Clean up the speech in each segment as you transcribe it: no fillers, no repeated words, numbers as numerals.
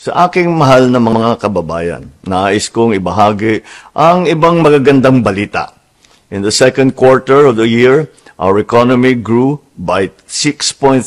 Sa aking mahal na mga kababayan, nais kong ibahagi ang ibang magagandang balita. In the second quarter of the year, our economy grew by 6.3%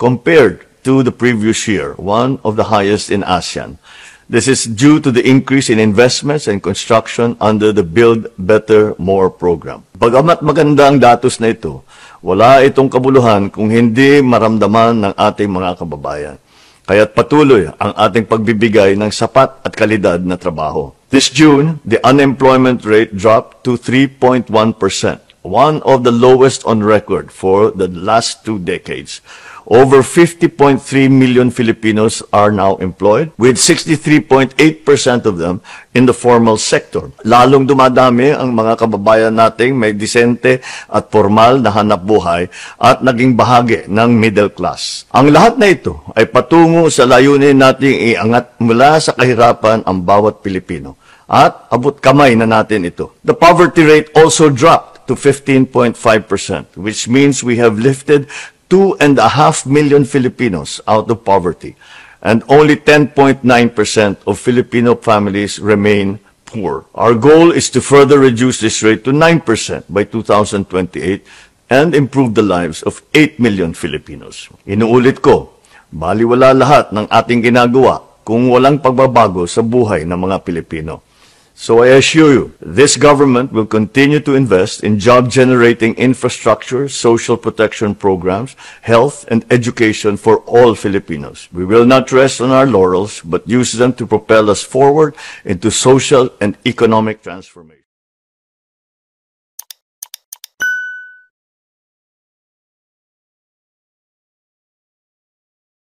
compared to the previous year, one of the highest in ASEAN. This is due to the increase in investments and construction under the Build Better More program. Bagamat maganda ang datos na ito, wala itong kabuluhan kung hindi maramdaman ng ating mga kababayan. Kaya't patuloy ang ating pagbibigay ng sapat at kalidad na trabaho. This June, the unemployment rate dropped to 3.1%, one of the lowest on record for the last 2 decades. Over 50.3 million Filipinos are now employed, with 63.8% of them in the formal sector. Lalong dumadami ang mga kababayan nating may disente at formal na hanapbuhay at naging bahagi ng middle class. Ang lahat na ito ay patungo sa layunin nating iangat mula sa kahirapan ang bawat Pilipino at abot kamay na natin ito. The poverty rate also dropped to 15.5%, which means we have lifted 2.5 million Filipinos out of poverty, and only 10.9% of Filipino families remain poor. Our goal is to further reduce this rate to 9% by 2028 and improve the lives of 8 million Filipinos. Inuulit ko, baliwala lahat ng ating ginagawa kung walang pagbabago sa buhay ng mga Pilipino. So I assure you, this government will continue to invest in job-generating infrastructure, social protection programs, health, and education for all Filipinos. We will not rest on our laurels, but use them to propel us forward into social and economic transformation.